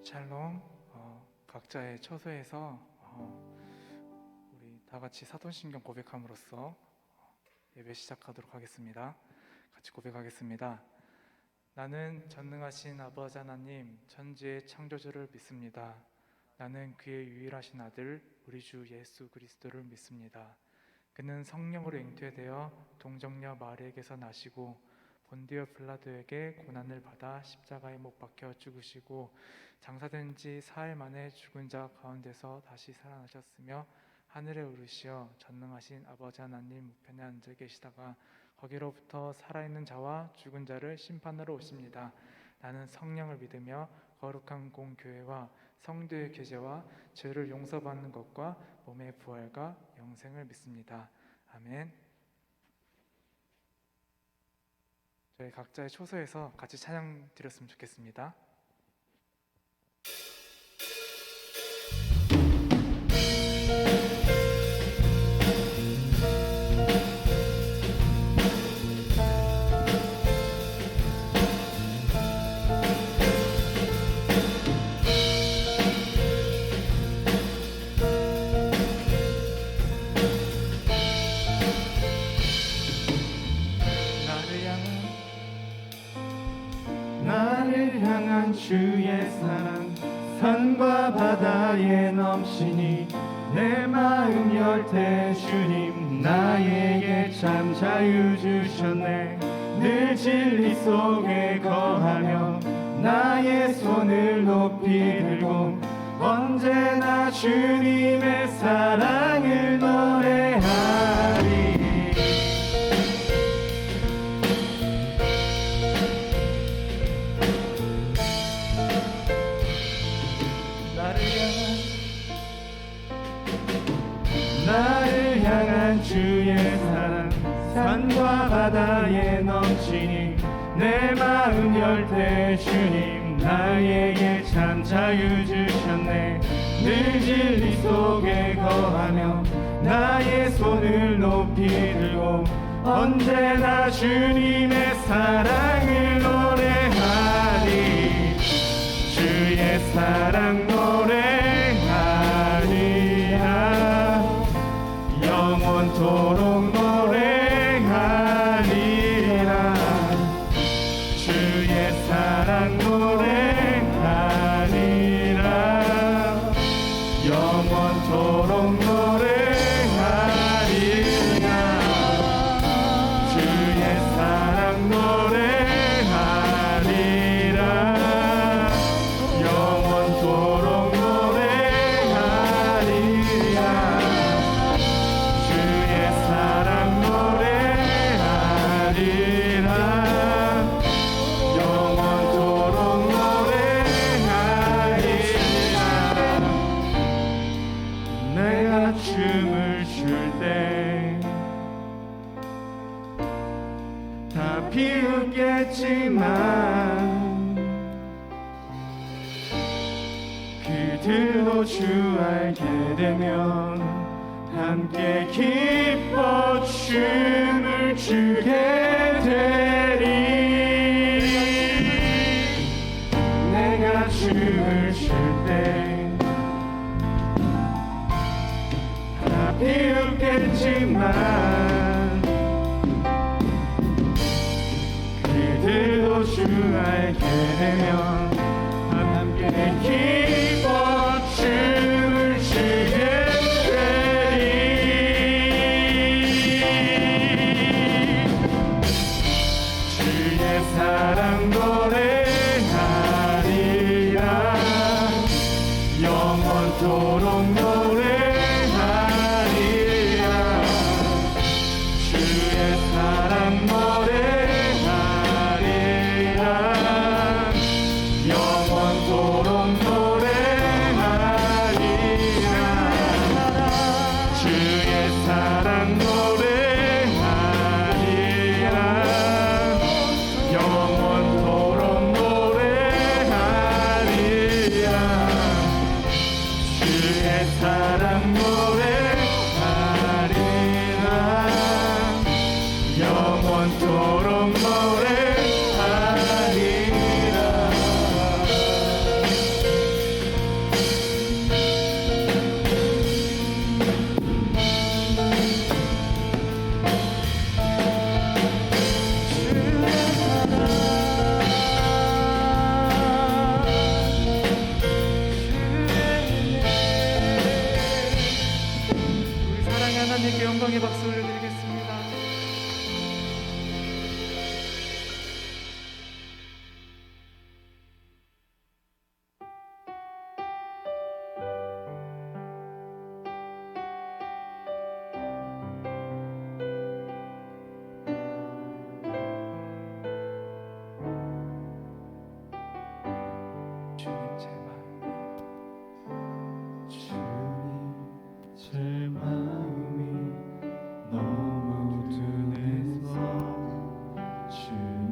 샬롬. 각자의 처소에서 우리 다 같이 사도신경 고백함으로써 예배 시작하도록 하겠습니다. 같이 고백하겠습니다. 나는 전능하신 아버지 하나님, 천지의 창조주를 믿습니다. 나는 그의 유일하신 아들 우리 주 예수 그리스도를 믿습니다. 그는 성령으로 잉태되어 동정녀 마리에게서 나시고 본디오 빌라도에게 고난을 받아 십자가에 못 박혀 죽으시고 장사된 지 사흘 만에 죽은 자 가운데서 다시 살아나셨으며 하늘에 오르시어 전능하신 아버지 하나님 우편에 앉아 계시다가 거기로부터 살아있는 자와 죽은 자를 심판하러 오십니다. 나는 성령을 믿으며 거룩한 공교회와 성도의 교제와 죄를 용서받는 것과 몸의 부활과 영생을 믿습니다. 아멘. 저희 각자의 초소에서 같이 찬양 드렸으면 좋겠습니다. 나를 향한 주의 사랑 산과 바다에 넘치니 내 마음 열 때 주님 나에게 참 자유 주셨네. 늘 진리 속에 거하며 나의 손을 높이 들고 언제나 주님의 사랑을 노래하리. 나를 향한 주의 사랑 산과 바다에 넘치니 내 마음 열 때 주님 나에게 참 자유 주셨네. 늘 진리 속에 거하며 나의 손을 높이 들고 언제나 주님의 사랑을 노래하리. 주의 사랑 노래하리라. 영원토록 노래하리라. 주의 사랑 노래하리라. 영원토록 노래하리라. 주의 사랑 노래하리라. 영원토록 노래하리라. 주의 사랑 노래하리라. 영원토록 노래하리라. 내가 춤을 출 때 다 비웃겠지만 그들도 주 알게 되면 함께 기뻐 춤을 추게 되리. 내가 춤을 출 때 다 비웃겠지만 그들도 주 알게 되면 함께 기뻐 춤을 추게 되리. 주의 사랑 노래하리라. 영원토록 노래하리라. 주의 사랑 노래하리라. 영원토록 노래하리라. 주의 사랑 노래하리라. 영원토록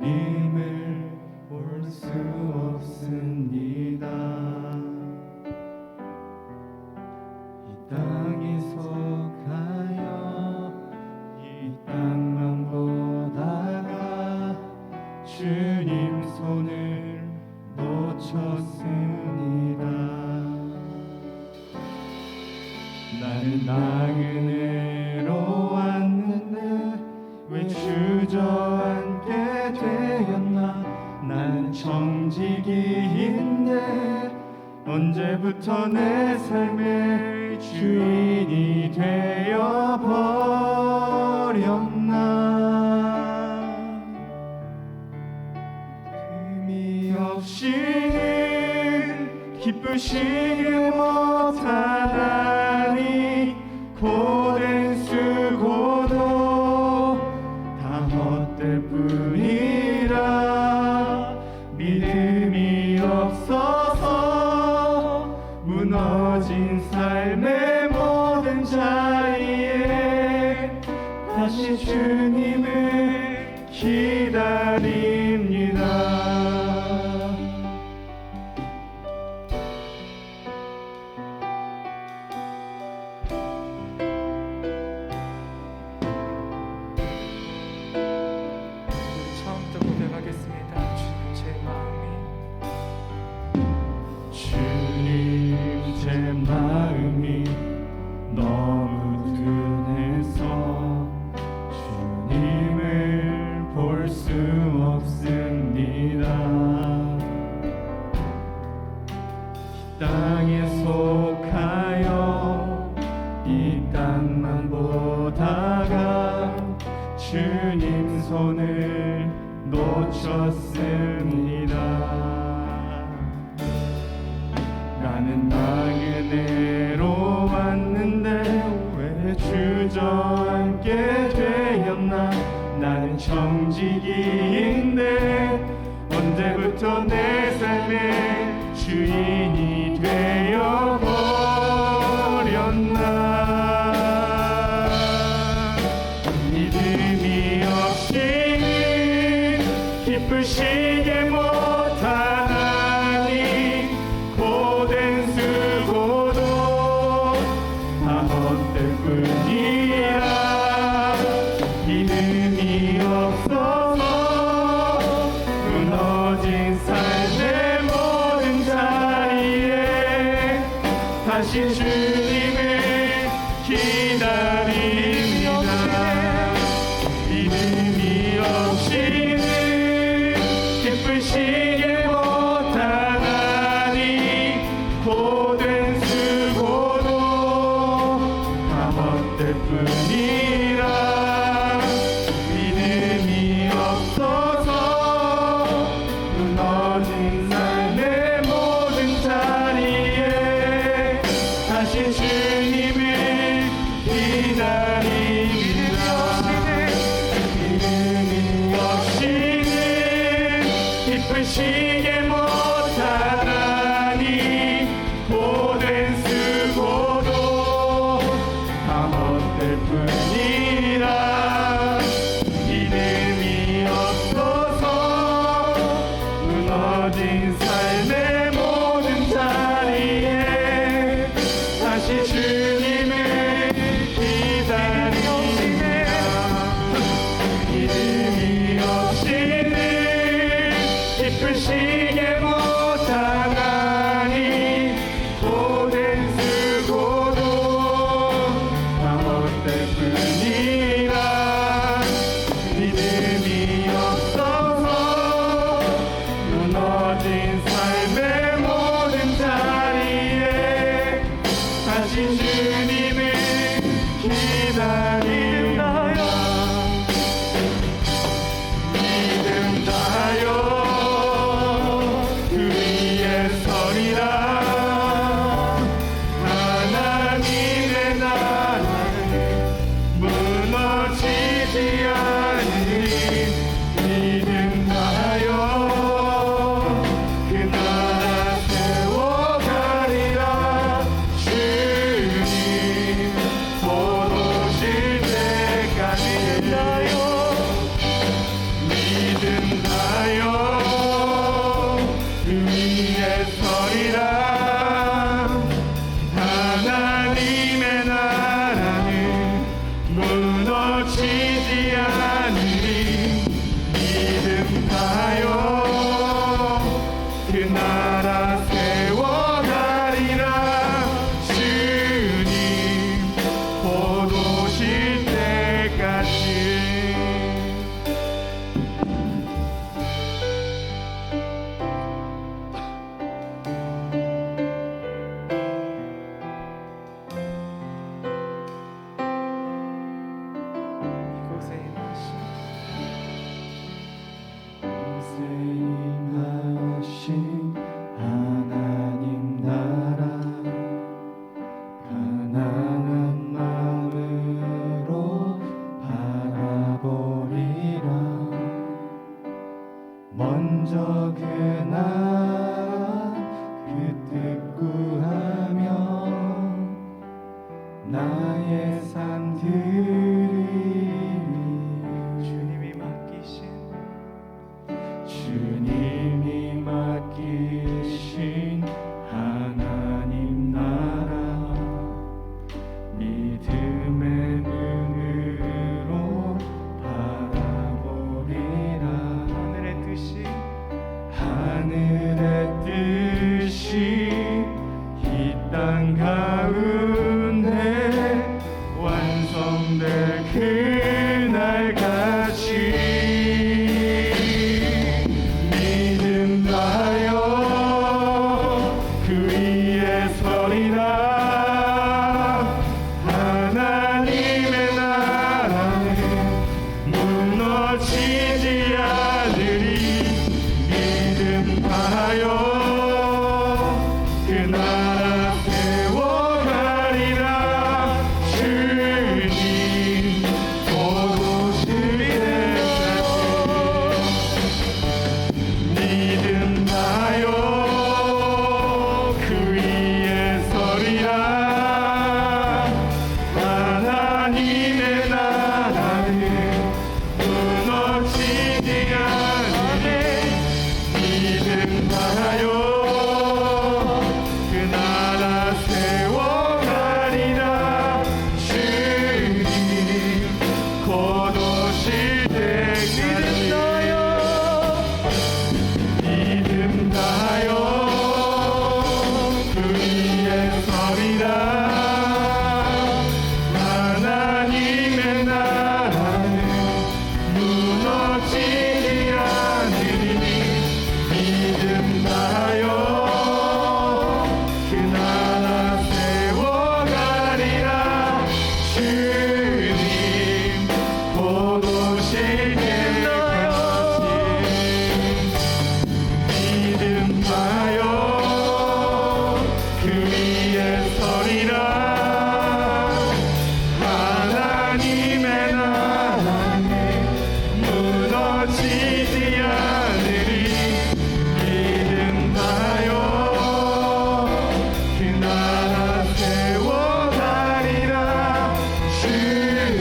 주님을 볼 수 없습니다. 이 땅에서 가요 이 땅만 보다가 주님 손을 놓쳤습니다. 나는 나그네로 왔는데 왜 주저앉게 되었나. 나는 청지기인데 언제부터 내 삶의 주인이 되어버렸나. 틈이 없이는 기쁘시게 못하다니 고된 수고도 다 헛될 뿐이라. 믿음이 없어서 무너진 삶의 모든 자리에 다시 주님을 기다립니다. 처음부터 고백하겠습니다. 주님 제 마음이 너무 둔해서 주님을 볼 수 없습니다. 이 땅에 속하여 이 땅만 보다가 주님 손을 놓쳤습니다. 나는 나그네로 왔는데 왜 주저앉게 되었나. 나는 청지기인데 언제부터 내 삶의 주인이 되어버렸나. 믿음이 없이는 기쁘시게 못하나니 고된 수고도 다 헛될 뿐이라. 믿음이 없어서 무너진 삶의 모든 자리에 다시 주님을 기다립니다. 믿음이 없이는 기쁘시게 못하나니 고된 수고도 다 헛될 뿐이라. 믿음이 없어서 무너진 삶의 모든 자리에 다시 주님을 기다립니다. 믿음이 없이는 기쁘시게 못하나니 고된 수고도 다 헛될 뿐이라. 믿음이 없어서 무너진 삶의 모든 자리에 다시 주님을 기다립니다. 믿음이 없이는 기쁘시게 못하나니 고된 수고도 다 헛될 뿐이라. 믿음이 없어서 무너진 삶의 모든 자리에 다시 주님을 기다립니다. 믿음 다요 먼저 그 나라 그 뜻 구하며 나의 삶 드리리. 주님이 맡기신 하나님 나라 믿음의 눈으로 바라보리라. 하늘의 뜻이 이 땅 가운데 완성될 그날까지 믿음하여 그 위에 서리라. 하나님의 나라는 무너지지 않으리. 믿음하여 그 나라 세워가리라. 주님 곧 오실 때까지 믿음하여 그 위에 서리라. 하나님의 나라는 무너지지 않으리. 믿음하여 그 나라 세워가리라. 주님 곧 오실 때까지 믿음하여 그 위에 서리라. 하나님의 나라는 무너지지 않으리. 믿음하여 그 나라 세워가리라. 주님 곧 오실 때까지 믿음하여 그 위에 서리라. 하나님의 나라는 무너지지 않으리. 믿음하여 그 나라 세워가리라. 주님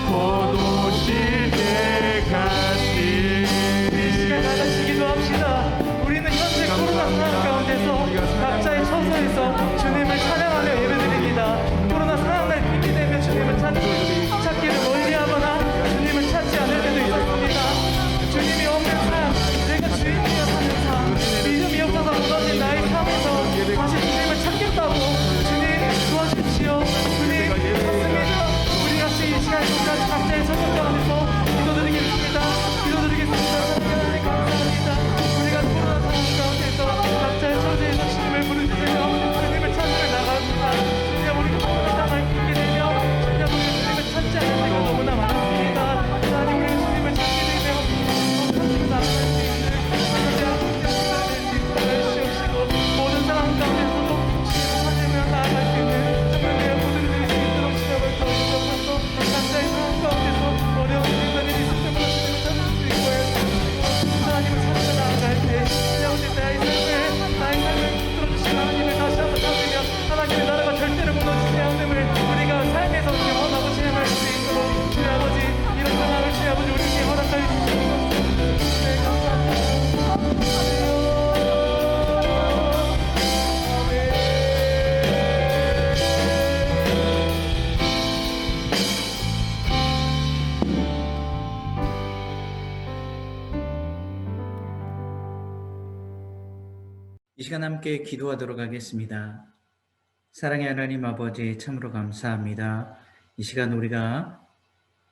곧 오실 때까지. 이 시간 다 같이 기도합시다. 우리는 현재 코로나 상황 가운데서 각자의 처소에서 주님을 찬양하며 예배드립니다. 코로나 상황을 핑계대며 주님을 찾기를 멀리하거나 주님을 찾지 않을 때도 있었습니다. 주님이 없는 삶, 내가 주인이여 사는 삶, 믿음이 없어서 무너진 나의 삶에서 다시 주님을 찾겠다고 주님 도와주십시오. 주님 찾습니다. 우리 같이 이 시간 동안 각자의 처소 가운데서 기도드리겠습니다. 하나님 감사합니다. 우리가 코로나 상황 가운데서 각자의 처지에서 주님을 부르짖으며 주님을 찾으러 나갑니다. 주님 우리가 코로나 상황을 핑계대며 주님 우리가 주님을 찾지 않을 때가 너무나 많습니다. 하나님 우리가 주님을 찾게 되며 찾으러 나갈 수 있는 하나님의 하나님의 주시옵시고 모든 상황 가운데서도 주님을 찾으며 나아갈 수 있는 하나님의 모든 일이 수 있도록 시작을 주옵소서. 각자의 상황 가운데서 어려운 일들이 있을 때마다 주님을 찾을 수 있고 하나님을 찾으러 나아갈 때 그냥 나의 삶을 붙들어주신 하나님을 다시 한번 찾으며 하나님의 나라가 절대로 무너지지 않음을 우리가 삶에서 경험하고 체험할 수 있도록 주의 아버지 이런 상황을 주의 아버지 우리에게 허락하여 주시옵소서. 네, 감사합니다. 이 시간 함께 기도하도록 하겠습니다. 사랑의 하나님 아버지 참으로 감사합니다. 이 시간 우리가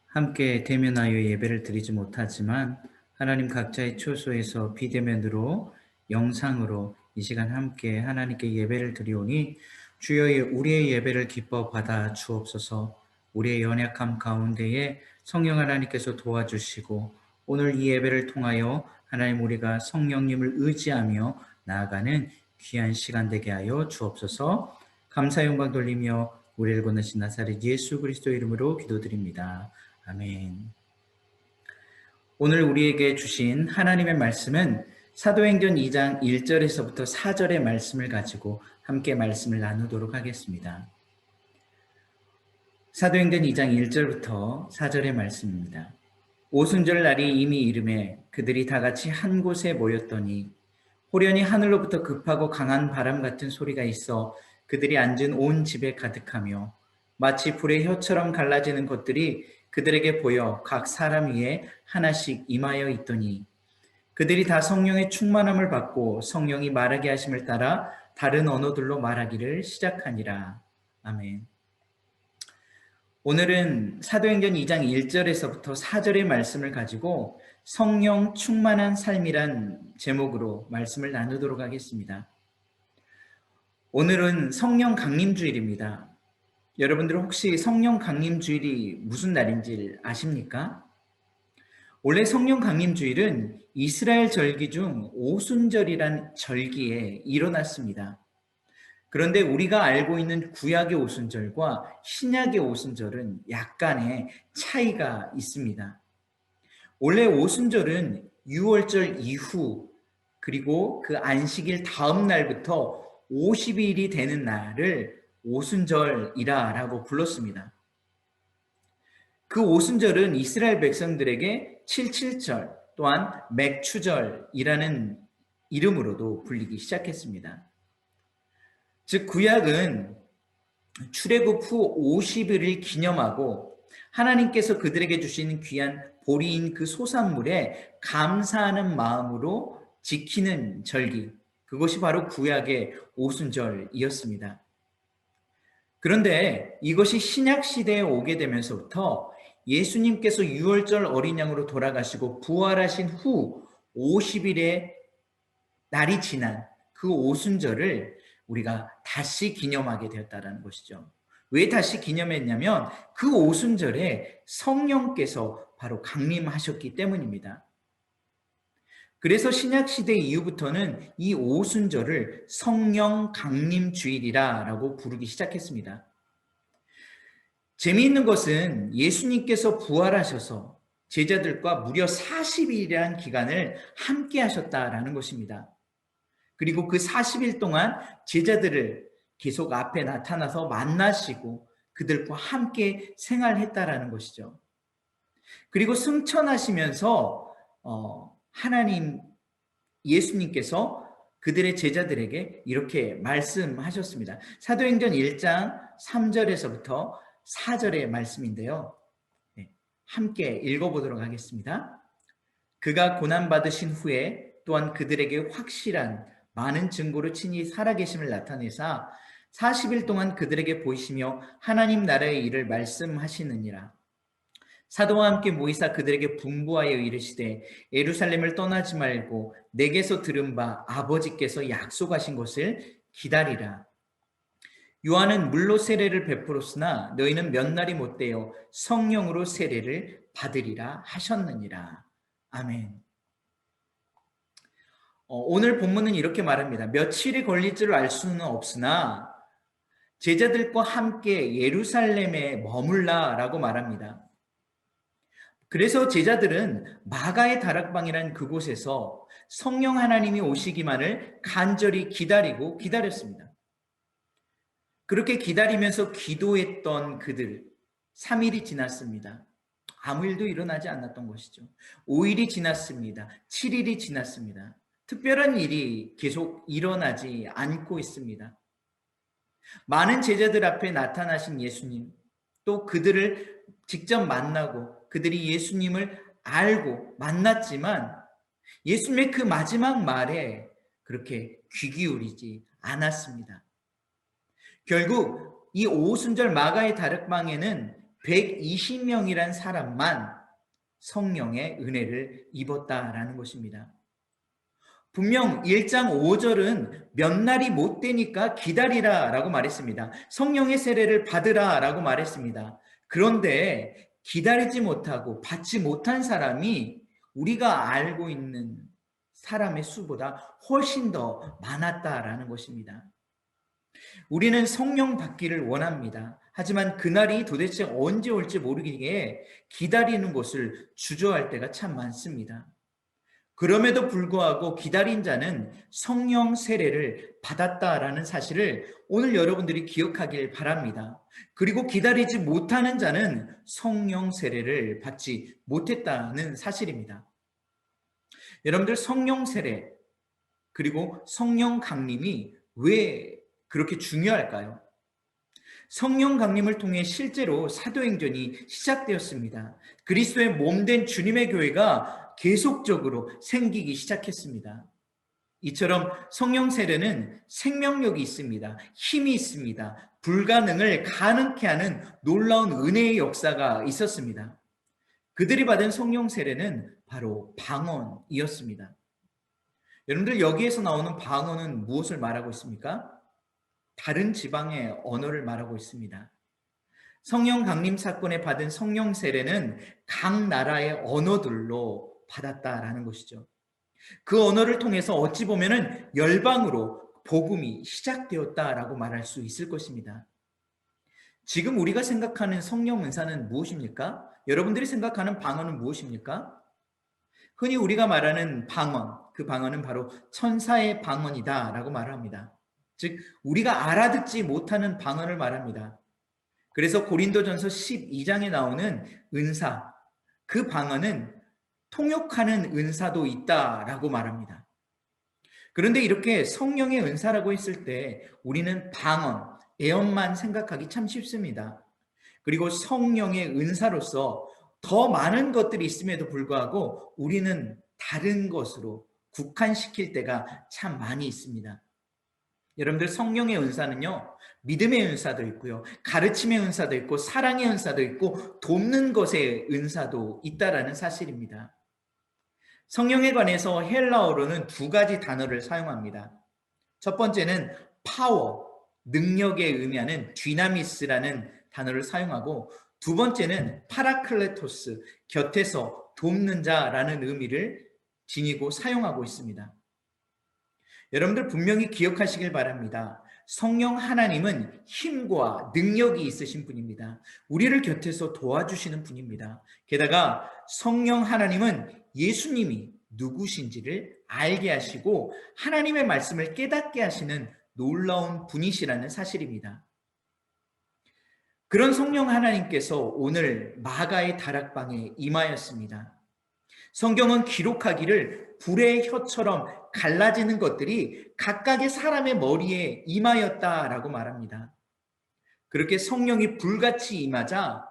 함께 대면하여 예배를 드리지 못하지만 하나님 각자의 처소에서 비대면으로 영상으로 이 시간 함께 하나님께 예배를 드리오니 주여 우리의 예배를 기뻐 받아 주옵소서. 우리의 연약함 가운데에 성령 하나님께서 도와주시고 오늘 이 예배를 통하여 하나님 우리가 성령님을 의지하며 나아가는 귀한 시간 되게 하여 주옵소서. 감사 영광 돌리며 우리를 건너신 나사렛 예수 그리스도 이름으로 기도드립니다. 아멘. 오늘 우리에게 주신 하나님의 말씀은 사도행전 2장 1절에서부터 4절의 말씀을 가지고 함께 말씀을 나누도록 하겠습니다. 사도행전 2장 1절부터 4절의 말씀입니다. 오순절 날이 이미 이름에 그들이 다 같이 한 곳에 모였더니 호련히 하늘로부터 급하고 강한 바람 같은 소리가 있어 그들이 앉은 온 집에 가득하며 마치 불의 혀처럼 갈라지는 것들이 그들에게 보여 각 사람 위에 하나씩 임하여 있더니 그들이 다 성령의 충만함을 받고 성령이 말하게 하심을 따라 다른 언어들로 말하기를 시작하니라. 아멘. 오늘은 사도행전 2장 1절에서부터 4절의 말씀을 가지고 성령 충만한 삶이란 제목으로 말씀을 나누도록 하겠습니다. 오늘은 성령 강림주일입니다. 여러분들 혹시 성령 강림주일이 무슨 날인지 아십니까? 원래 성령 강림주일은 이스라엘 절기 중 오순절이란 절기에 일어났습니다. 그런데 우리가 알고 있는 구약의 오순절과 신약의 오순절은 약간의 차이가 있습니다. 원래 오순절은 유월절 이후 그리고 그 안식일 다음 날부터 50일이 되는 날을 오순절이라고 불렀습니다. 그 오순절은 이스라엘 백성들에게 77절 또한 맥추절이라는 이름으로도 불리기 시작했습니다. 즉 구약은 출애굽 후 50일을 기념하고 하나님께서 그들에게 주신 귀한 보리인 그 소산물에 감사하는 마음으로 지키는 절기, 그것이 바로 구약의 오순절이었습니다. 그런데 이것이 신약 시대에 오게 되면서부터 예수님께서 유월절 어린 양으로 돌아가시고 부활하신 후 50일의 날이 지난 그 오순절을 우리가 다시 기념하게 되었다는 것이죠. 왜 다시 기념했냐면 그 오순절에 성령께서 바로 강림하셨기 때문입니다. 그래서 신약시대 이후부터는 이 오순절을 성령 강림주일이라고 부르기 시작했습니다. 재미있는 것은 예수님께서 부활하셔서 제자들과 무려 40일이라는 기간을 함께 하셨다라는 것입니다. 그리고 그 40일 동안 제자들을 계속 앞에 나타나서 만나시고 그들과 함께 생활했다라는 것이죠. 그리고 승천하시면서 하나님 예수님께서 그들의 제자들에게 이렇게 말씀하셨습니다. 사도행전 1장 3절에서부터 4절의 말씀인데요. 함께 읽어보도록 하겠습니다. 그가 고난받으신 후에 또한 그들에게 확실한 많은 증거로 친히 살아계심을 나타내사 40일 동안 그들에게 보이시며 하나님 나라의 일을 말씀하시느니라. 사도와 함께 모이사 그들에게 분부하여 이르시되 예루살렘을 떠나지 말고 내게서 들은 바 아버지께서 약속하신 것을 기다리라. 요한은 물로 세례를 베풀었으나 너희는 몇 날이 못되어 성령으로 세례를 받으리라 하셨느니라. 아멘. 오늘 본문은 이렇게 말합니다. 며칠이 걸릴 줄 알 수는 없으나 제자들과 함께 예루살렘에 머물라라고 말합니다. 그래서 제자들은 마가의 다락방이라는 그곳에서 성령 하나님이 오시기만을 간절히 기다렸습니다. 그렇게 기다리면서 기도했던 그들 3일이 지났습니다. 아무 일도 일어나지 않았던 것이죠. 5일이 지났습니다. 7일이 지났습니다. 특별한 일이 계속 일어나지 않고 있습니다. 많은 제자들 앞에 나타나신 예수님, 또 그들을 직접 만나고 그들이 예수님을 알고 만났지만 예수님의 그 마지막 말에 그렇게 귀 기울이지 않았습니다. 결국 이 오순절 마가의 다락방에는 120명이란 사람만 성령의 은혜를 입었다라는 것입니다. 분명 1장 5절은 몇 날이 못 되니까 기다리라 라고 말했습니다. 성령의 세례를 받으라 라고 말했습니다. 그런데 기다리지 못하고 받지 못한 사람이 우리가 알고 있는 사람의 수보다 훨씬 더 많았다라는 것입니다. 우리는 성령 받기를 원합니다. 하지만 그날이 도대체 언제 올지 모르기에 기다리는 것을 주저할 때가 참 많습니다. 그럼에도 불구하고 기다린 자는 성령 세례를 받았다라는 사실을 오늘 여러분들이 기억하길 바랍니다. 그리고 기다리지 못하는 자는 성령 세례를 받지 못했다는 사실입니다. 여러분들, 성령 세례 그리고 성령 강림이 왜 그렇게 중요할까요? 성령 강림을 통해 실제로 사도행전이 시작되었습니다. 그리스도의 몸된 주님의 교회가 계속적으로 생기기 시작했습니다. 이처럼 성령 세례는 생명력이 있습니다. 힘이 있습니다. 불가능을 가능케 하는 놀라운 은혜의 역사가 있었습니다. 그들이 받은 성령 세례는 바로 방언이었습니다. 여러분들, 여기에서 나오는 방언은 무엇을 말하고 있습니까? 다른 지방의 언어를 말하고 있습니다. 성령 강림 사건에 받은 성령 세례는 각 나라의 언어들로 받았다라는 것이죠. 그 언어를 통해서 어찌 보면은 열방으로 복음이 시작되었다라고 말할 수 있을 것입니다. 지금 우리가 생각하는 성령 은사는 무엇입니까? 여러분들이 생각하는 방언은 무엇입니까? 흔히 우리가 말하는 방언, 그 방언은 바로 천사의 방언이다라고 말합니다. 즉, 우리가 알아듣지 못하는 방언을 말합니다. 그래서 고린도전서 12장에 나오는 은사, 그 방언은 통역하는 은사도 있다라고 말합니다. 그런데 이렇게 성령의 은사라고 했을 때 우리는 방언, 애언만 생각하기 참 쉽습니다. 그리고 성령의 은사로서 더 많은 것들이 있음에도 불구하고 우리는 다른 것으로 국한시킬 때가 참 많이 있습니다. 여러분들, 성령의 은사는요, 믿음의 은사도 있고요, 가르침의 은사도 있고, 사랑의 은사도 있고, 돕는 것의 은사도 있다라는 사실입니다. 성령에 관해서 헬라어로는 두 가지 단어를 사용합니다. 첫 번째는 파워, 능력에 의미하는 디나미스라는 단어를 사용하고, 두 번째는 파라클레토스, 곁에서 돕는 자라는 의미를 지니고 사용하고 있습니다. 여러분들, 분명히 기억하시길 바랍니다. 성령 하나님은 힘과 능력이 있으신 분입니다. 우리를 곁에서 도와주시는 분입니다. 게다가 성령 하나님은 예수님이 누구신지를 알게 하시고 하나님의 말씀을 깨닫게 하시는 놀라운 분이시라는 사실입니다. 그런 성령 하나님께서 오늘 마가의 다락방에 임하였습니다. 성경은 기록하기를 불의 혀처럼 갈라지는 것들이 각각의 사람의 머리에 임하였다라고 말합니다. 그렇게 성령이 불같이 임하자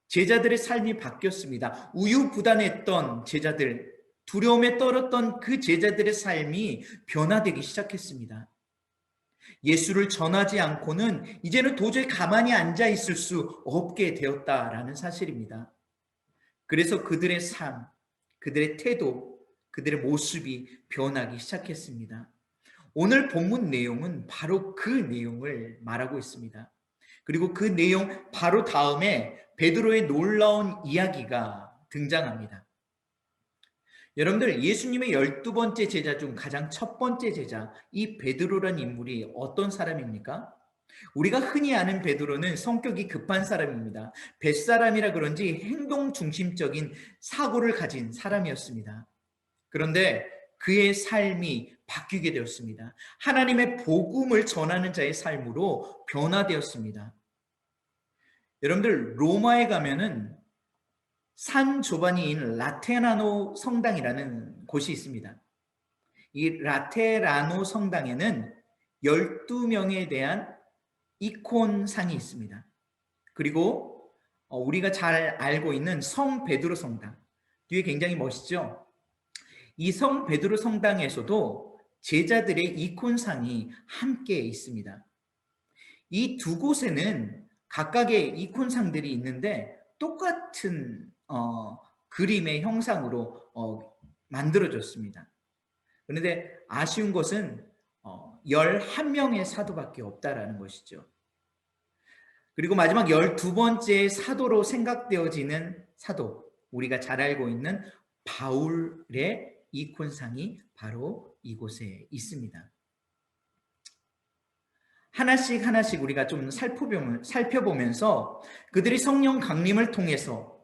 제자들의 삶이 바뀌었습니다. 우유부단했던 제자들, 두려움에 떨었던 그 제자들의 삶이 변화되기 시작했습니다. 예수를 전하지 않고는 이제는 도저히 가만히 앉아 있을 수 없게 되었다라는 사실입니다. 그래서 그들의 삶, 그들의 태도, 그들의 모습이 변하기 시작했습니다. 오늘 본문 내용은 바로 그 내용을 말하고 있습니다. 그리고 그 내용 바로 다음에 베드로의 놀라운 이야기가 등장합니다. 여러분들, 예수님의 12번째 제자 중 가장 첫 번째 제자, 이 베드로란 인물이 어떤 사람입니까? 우리가 흔히 아는 베드로는 성격이 급한 사람입니다. 뱃사람이라 그런지 행동 중심적인 사고를 가진 사람이었습니다. 그런데 그의 삶이 바뀌게 되었습니다. 하나님의 복음을 전하는 자의 삶으로 변화되었습니다. 여러분들, 로마에 가면은 산 조바니인 라테라노 성당이라는 곳이 있습니다. 이 라테라노 성당에는 12명에 대한 이콘상이 있습니다. 그리고 우리가 잘 알고 있는 성 베드로 성당, 뒤에 굉장히 멋있죠? 이 성 베드로 성당에서도 제자들의 이콘상이 함께 있습니다. 이 두 곳에는 각각의 이콘상들이 있는데 똑같은 그림의 형상으로 만들어졌습니다. 그런데 아쉬운 것은 11명의 사도밖에 없다라는 것이죠. 그리고 마지막 12번째 사도로 생각되어지는 사도, 우리가 잘 알고 있는 바울의 이콘상이 바로 이곳에 있습니다. 하나씩 하나씩 우리가 좀 살펴보면서 그들이 성령 강림을 통해서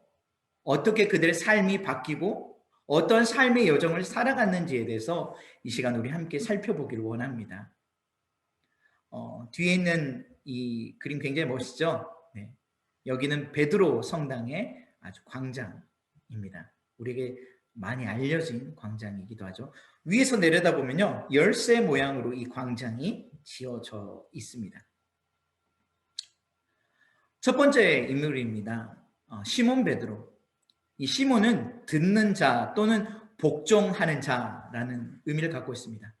어떻게 그들의 삶이 바뀌고 어떤 삶의 여정을 살아갔는지에 대해서 이 시간 우리 함께 살펴보기를 원합니다. 뒤에 있는 이 그림 굉장히 멋있죠? 네. 여기는 베드로 성당의 아주 광장입니다. 우리에게 많이 알려진 광장이기도 하죠. 위에서 내려다보면요, 열쇠 모양으로 이 광장이 지어져 있습니다. 첫 번째 인물입니다. 시몬 베드로. 이 시몬은 듣는 자 또는 복종하는 자라는 의미를 갖고 있습니다.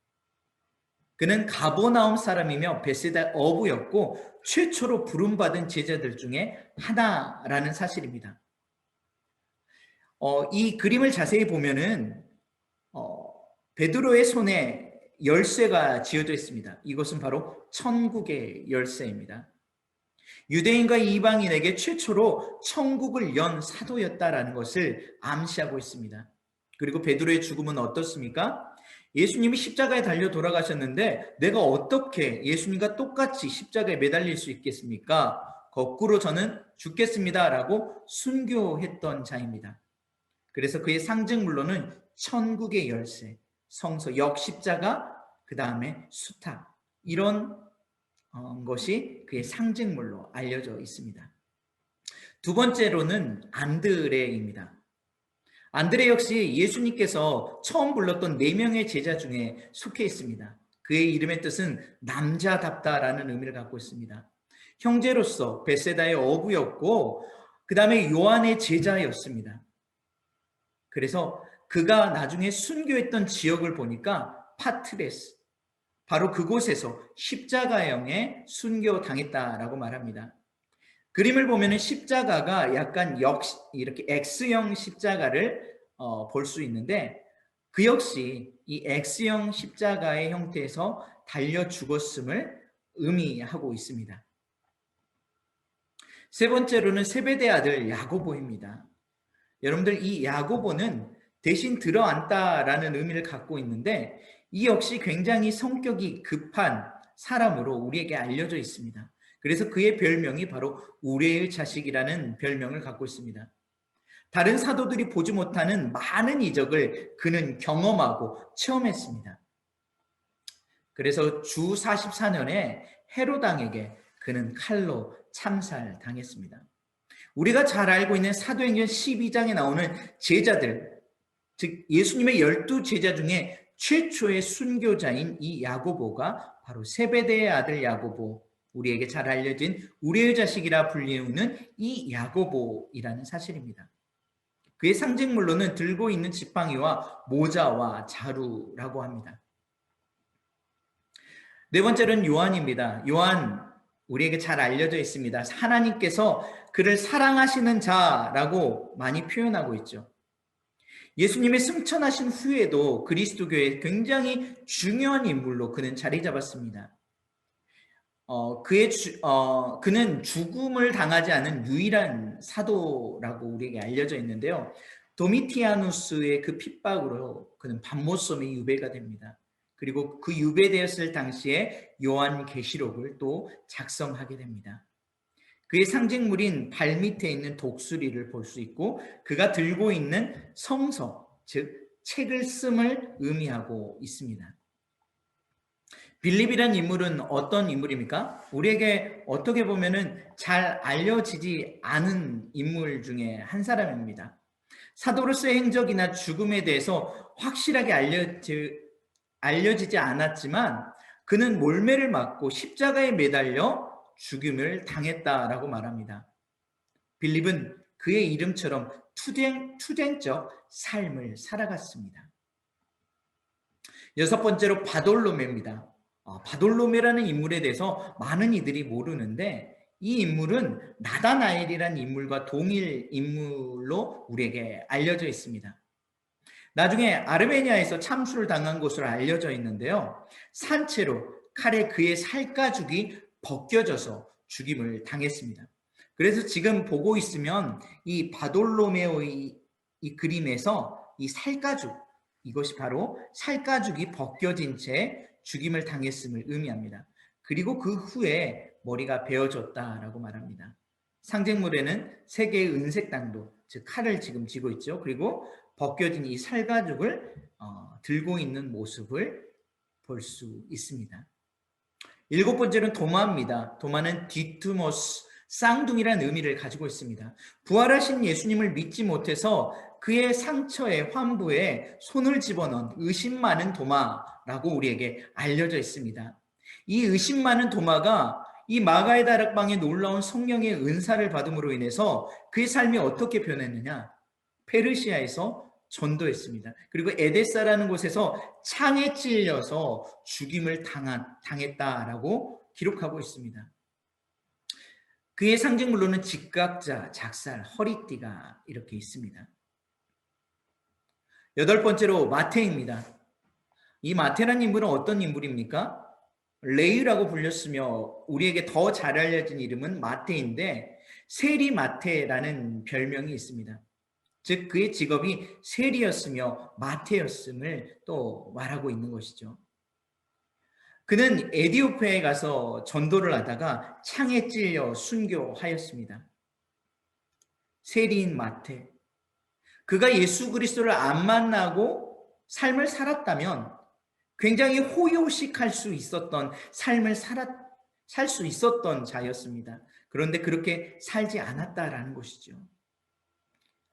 그는 가버나움 사람이며 베세다 어부였고 최초로 부름받은 제자들 중에 하나라는 사실입니다. 이 그림을 자세히 보면은 베드로의 손에 열쇠가 지어져 있습니다. 이것은 바로 천국의 열쇠입니다. 유대인과 이방인에게 최초로 천국을 연 사도였다라는 것을 암시하고 있습니다. 그리고 베드로의 죽음은 어떻습니까? 예수님이 십자가에 달려 돌아가셨는데 내가 어떻게 예수님과 똑같이 십자가에 매달릴 수 있겠습니까? 거꾸로 저는 죽겠습니다 라고 순교했던 자입니다. 그래서 그의 상징물로는 천국의 열쇠, 성서, 역십자가, 그 다음에 수탑, 이런 것이 그의 상징물로 알려져 있습니다. 두 번째로는 안드레입니다. 안드레 역시 예수님께서 처음 불렀던 4명의 제자 중에 속해 있습니다. 그의 이름의 뜻은 남자답다라는 의미를 갖고 있습니다. 형제로서 베세다의 어부였고 그 다음에 요한의 제자였습니다. 그래서 그가 나중에 순교했던 지역을 보니까 파트레스, 바로 그곳에서 십자가형에 순교당했다라고 말합니다. 그림을 보면 십자가가 약간 이렇게 X형 십자가를 볼 수 있는데 그 역시 이 X형 십자가의 형태에서 달려 죽었음을 의미하고 있습니다. 세 번째로는 세베대 아들 야고보입니다. 여러분들, 이 야고보는 대신 들어앉다라는 의미를 갖고 있는데 이 역시 굉장히 성격이 급한 사람으로 우리에게 알려져 있습니다. 그래서 그의 별명이 바로 우레의 자식이라는 별명을 갖고 있습니다. 다른 사도들이 보지 못하는 많은 이적을 그는 경험하고 체험했습니다. 그래서 주 44년에 헤로당에게 그는 칼로 참살당했습니다. 우리가 잘 알고 있는 사도행전 12장에 나오는 제자들, 즉 예수님의 12제자 중에 최초의 순교자인 이 야고보가 바로 세베대의 아들 야고보, 우리에게 잘 알려진 우레의 자식이라 불리우는 이 야고보이라는 사실입니다. 그의 상징물로는 들고 있는 지팡이와 모자와 자루라고 합니다. 네 번째는 요한입니다. 요한, 우리에게 잘 알려져 있습니다. 하나님께서 그를 사랑하시는 자라고 많이 표현하고 있죠. 예수님의 승천하신 후에도 그리스도교의 굉장히 중요한 인물로 그는 자리 잡았습니다. 그는 죽음을 당하지 않은 유일한 사도라고 우리에게 알려져 있는데요. 도미티아누스의 그 핍박으로 그는 밤모섬에 유배가 됩니다. 그리고 그 유배되었을 당시에 요한계시록을 또 작성하게 됩니다. 그의 상징물인 발밑에 있는 독수리를 볼 수 있고 그가 들고 있는 성서, 즉 책을 씀을 의미하고 있습니다. 빌립이란 인물은 어떤 인물입니까? 우리에게 어떻게 보면은 잘 알려지지 않은 인물 중에 한 사람입니다. 사도로서의 행적이나 죽음에 대해서 확실하게 알려지지 않았지만 그는 몰매를 맞고 십자가에 매달려 죽임을 당했다라고 말합니다. 빌립은 그의 이름처럼 투쟁적 삶을 살아갔습니다. 여섯 번째로 바돌로메입니다. 바돌로메라는 인물에 대해서 많은 이들이 모르는데 이 인물은 나다나엘이라는 인물과 동일 인물로 우리에게 알려져 있습니다. 나중에 아르메니아에서 참수를 당한 것으로 알려져 있는데요. 산채로 칼에 그의 살가죽이 벗겨져서 죽임을 당했습니다. 그래서 지금 보고 있으면 이 바돌로메오의 이 그림에서 이 살가죽, 이것이 바로 살가죽이 벗겨진 채 죽임을 당했음을 의미합니다. 그리고 그 후에 머리가 베어졌다라고 말합니다. 상징물에는 세 개의 은색 당도, 즉 칼을 지금 쥐고 있죠. 그리고 벗겨진 이 살가죽을 들고 있는 모습을 볼 수 있습니다. 일곱 번째는 도마입니다. 도마는 디투모스, 쌍둥이라는 의미를 가지고 있습니다. 부활하신 예수님을 믿지 못해서 그의 상처에 환부에 손을 집어넣은 의심 많은 도마라고 우리에게 알려져 있습니다. 이 의심 많은 도마가 이 마가의 다락방에 놀라운 성령의 은사를 받음으로 인해서 그의 삶이 어떻게 변했느냐? 페르시아에서 전도했습니다. 그리고 에데사라는 곳에서 창에 찔려서 죽임을 당했다라고 기록하고 있습니다. 그의 상징물로는 직각자, 작살, 허리띠가 이렇게 있습니다. 여덟 번째로 마태입니다. 이 마태라는 인물은 어떤 인물입니까? 레위라고 불렸으며 우리에게 더 잘 알려진 이름은 마태인데 세리 마태라는 별명이 있습니다. 즉 그의 직업이 세리였으며 마태였음을 또 말하고 있는 것이죠. 그는 에디오피아에 가서 전도를 하다가 창에 찔려 순교하였습니다. 세리인 마태, 그가 예수 그리스도를 안 만나고 삶을 살았다면 굉장히 호요식할 수 있었던 삶을 살 수 있었던 자였습니다. 그런데 그렇게 살지 않았다라는 것이죠.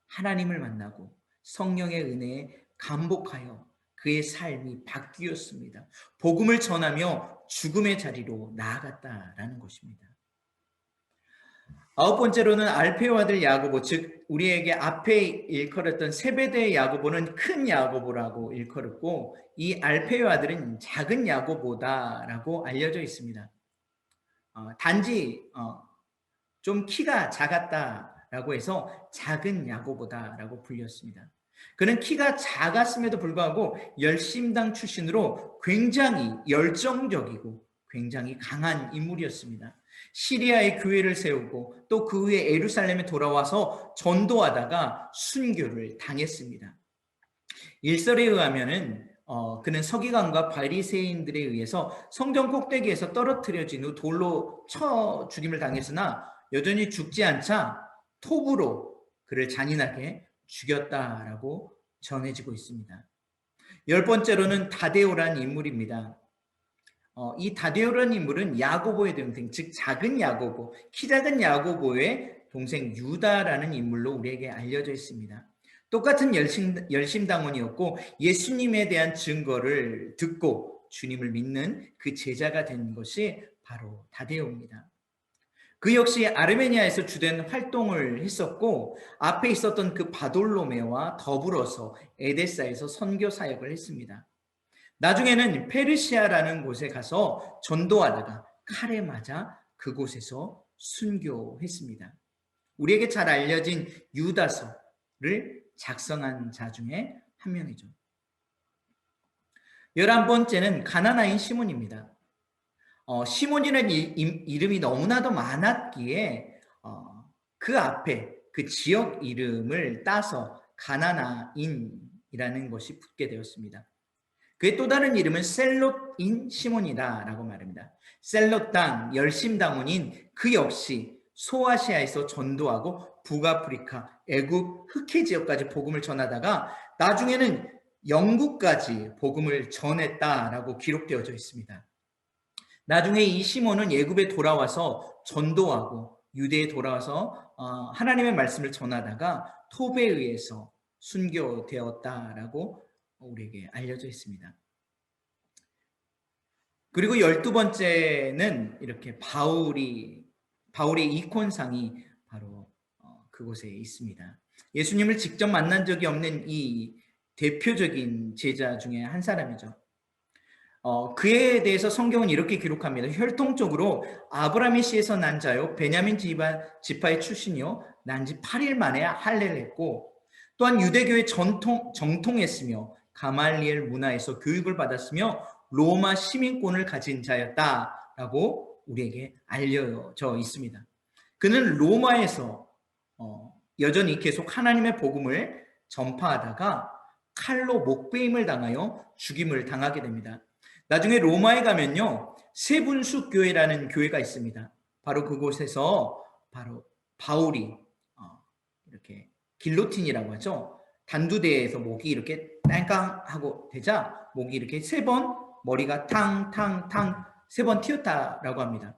하나님을 만나고 성령의 은혜에 감복하여 그의 삶이 바뀌었습니다. 복음을 전하며 죽음의 자리로 나아갔다라는 것입니다. 아홉 번째로는 알페오 아들 야고보, 즉 우리에게 앞에 일컬었던 세베대의 야고보는 큰 야고보라고 일컬었고 이 알페오 아들은 작은 야고보다라고 알려져 있습니다. 단지 좀 키가 작았다라고 해서 작은 야고보다라고 불렸습니다. 그는 키가 작았음에도 불구하고 열심당 출신으로 굉장히 열정적이고 굉장히 강한 인물이었습니다. 시리아에 교회를 세우고 또 그 후에 예루살렘에 돌아와서 전도하다가 순교를 당했습니다. 일설에 의하면은 그는 서기관과 바리새인들에 의해서 성전 꼭대기에서 떨어뜨려진 후 돌로 쳐 죽임을 당했으나 여전히 죽지 않자 톱으로 그를 잔인하게 죽였다라고 전해지고 있습니다. 열 번째로는 다데오라는 인물입니다. 이 다데오라는 인물은 야고보의 동생, 즉 작은 야고보, 키 작은 야고보의 동생 유다라는 인물로 우리에게 알려져 있습니다. 똑같은 열심당원이었고 예수님에 대한 증거를 듣고 주님을 믿는 그 제자가 된 것이 바로 다데오입니다. 그 역시 아르메니아에서 주된 활동을 했었고 앞에 있었던 그 바돌로메와 더불어서 에데사에서 선교 사역을 했습니다. 나중에는 페르시아라는 곳에 가서 전도하다가 칼에 맞아 그곳에서 순교했습니다. 우리에게 잘 알려진 유다서를 작성한 자 중에 한 명이죠. 11번째는 가나나인 시몬입니다. 시몬이라는 이름이 너무나도 많았기에 그 앞에 그 지역 이름을 따서 가나나인이라는 것이 붙게 되었습니다. 그의 또 다른 이름은 셀롯인 시몬이다라고 말합니다. 셀롯 땅 열심당원인 그 역시 소아시아에서 전도하고 북아프리카, 애굽, 흑해 지역까지 복음을 전하다가 나중에는 영국까지 복음을 전했다라고 기록되어져 있습니다. 나중에 이 시몬은 애굽에 돌아와서 전도하고 유대에 돌아와서 하나님의 말씀을 전하다가 톱에 의해서 순교되었다라고 우리에게 알려져 있습니다. 그리고 12번째는 이렇게 바울의 이콘상이 바로 그곳에 있습니다. 예수님을 직접 만난 적이 없는 이 대표적인 제자 중에 한 사람이죠. 그에 대해서 성경은 이렇게 기록합니다. 혈통적으로 아브라함의 씨에서 난 자요 베냐민 지파의 출신이요 난 지 8일 만에 할례를 했고 또한 유대교의 정통했으며 가말리엘 문화에서 교육을 받았으며 로마 시민권을 가진 자였다라고 우리에게 알려져 있습니다. 그는 로마에서 여전히 계속 하나님의 복음을 전파하다가 칼로 목베임을 당하여 죽임을 당하게 됩니다. 나중에 로마에 가면요, 세분수 교회라는 교회가 있습니다. 바로 그곳에서 바로 바울이 이렇게 길로틴이라고 하죠. 단두대에서 목이 이렇게 땡깡 하고 되자 목이 이렇게 3번 머리가 탕탕탕 3번 튀었다라고 합니다.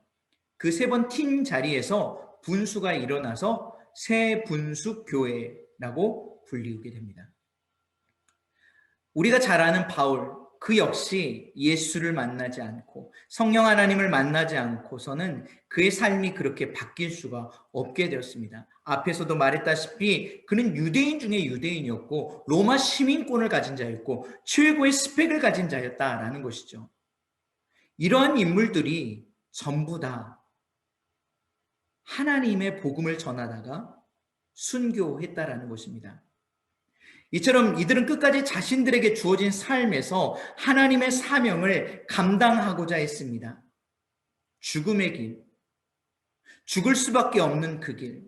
그 3번 튄 자리에서 분수가 일어나서 세분수 교회라고 불리게 됩니다. 우리가 잘 아는 바울, 그 역시 예수를 만나지 않고 성령 하나님을 만나지 않고서는 그의 삶이 그렇게 바뀔 수가 없게 되었습니다. 앞에서도 말했다시피 그는 유대인 중에 유대인이었고 로마 시민권을 가진 자였고 최고의 스펙을 가진 자였다라는 것이죠. 이러한 인물들이 전부 다 하나님의 복음을 전하다가 순교했다라는 것입니다. 이처럼 이들은 끝까지 자신들에게 주어진 삶에서 하나님의 사명을 감당하고자 했습니다. 죽음의 길, 죽을 수밖에 없는 그 길,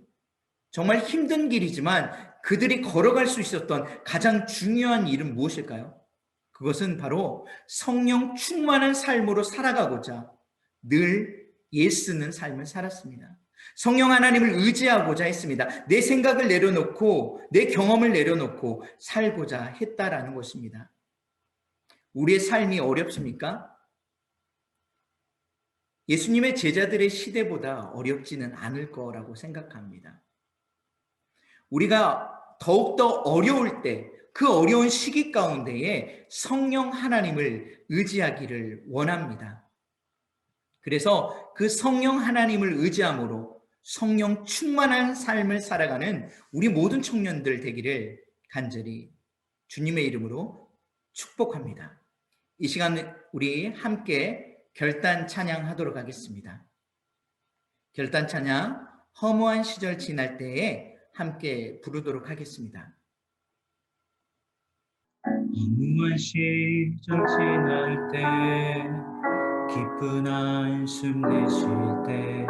정말 힘든 길이지만 그들이 걸어갈 수 있었던 가장 중요한 일은 무엇일까요? 그것은 바로 성령 충만한 삶으로 살아가고자 늘 애쓰는 삶을 살았습니다. 성령 하나님을 의지하고자 했습니다. 내 생각을 내려놓고 내 경험을 내려놓고 살고자 했다라는 것입니다. 우리의 삶이 어렵습니까? 예수님의 제자들의 시대보다 어렵지는 않을 거라고 생각합니다. 우리가 더욱더 어려울 때, 그 어려운 시기 가운데에 성령 하나님을 의지하기를 원합니다. 그래서 그 성령 하나님을 의지함으로 성령 충만한 삶을 살아가는 우리 모든 청년들 되기를 간절히 주님의 이름으로 축복합니다. 이 시간 우리 함께 결단 찬양하도록 하겠습니다. 결단 찬양 허무한 시절 지날 때에 함께 부르도록 하겠습니다. 허무한 시절 지날 때 기쁜 한숨 내쉴 때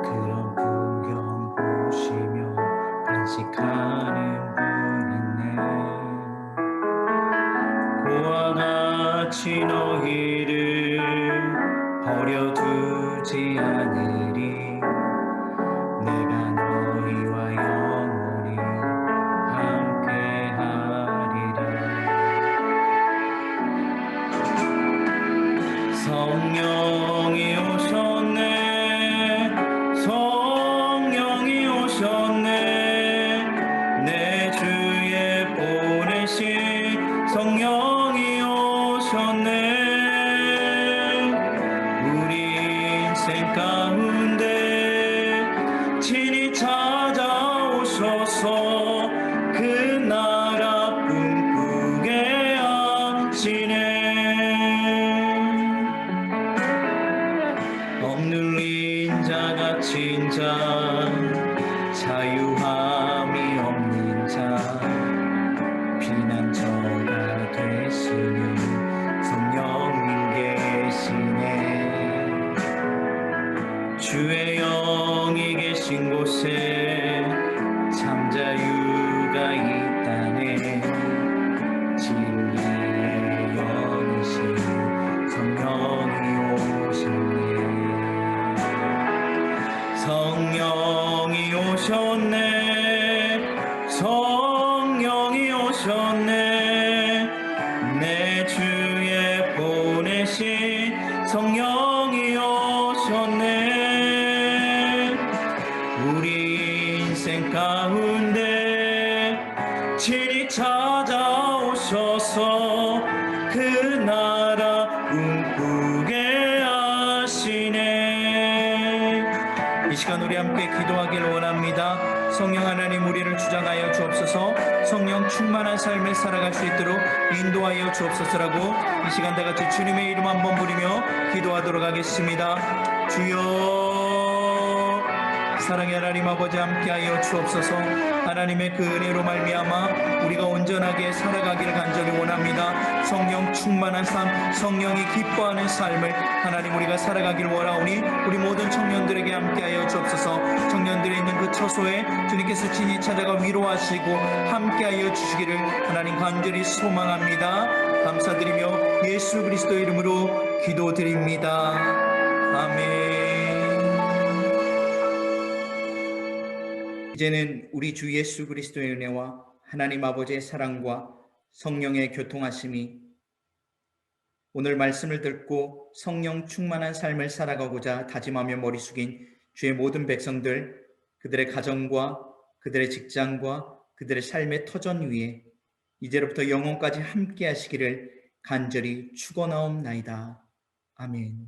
그런 풍경 보시며 간직하는 분 있네. 고와 같이 너희를 버려두지 않으리. 내가 너희와 영원히 함께하리라. 성령이 오셨네, 성령이 오셨네, 내 주에 보내신 성령이 오셨네. 우리 인생 가운데 친히 찾아오셔서 그 나라 꿈꾸게 하시네. 억눌린 자 갇힌 자 자유함이 없는 자 피난처가 되시는 성령님 계시네. 주의 영이 계신 곳에 참 자유가 있다네. 진리의 영이신 성령이 오셨네. 성령이 오셨네, 성령이 오셨네, 내 주에 보내신 성령이 오셨네. 우리 인생 가운데 친히 찾아오셔서 그 나라 꿈꾸게 하시네. 이 시간 우리 함께 기도하길 원합니다. 성령 하나님, 우리를 주장하여 주옵소서. 성령 충만한 삶을 살아갈 수 있도록 인도하여 주옵소서라고 이 시간 다 같이 주님의 이름 한번 부르며 기도하도록 하겠습니다. 주여, 사랑의 하나님 아버지, 함께하여 주옵소서. 하나님의 그 은혜로 말미암아 우리가 온전하게 살아가기를 간절히 원합니다. 성령 충만한 삶, 성령이 기뻐하는 삶을 하나님 우리가 살아가기를 원하오니 우리 모든 청년들에게 함께하여 주옵소서. 청년들이 있는 그 처소에 주님께서 친히 찾아가 위로하시고 함께하여 주시기를 하나님 간절히 소망합니다. 감사드리며 예수 그리스도의 이름으로 기도드립니다. 아멘. 이제는 우리 주 예수 그리스도의 은혜와 하나님 아버지의 사랑과 성령의 교통하심이 오늘 말씀을 듣고 성령 충만한 삶을 살아가고자 다짐하며 머리 숙인 주의 모든 백성들, 그들의 가정과 그들의 직장과 그들의 삶의 터전 위에 이제로부터 영원까지 함께 하시기를 간절히 축원하옵나이다. 아멘.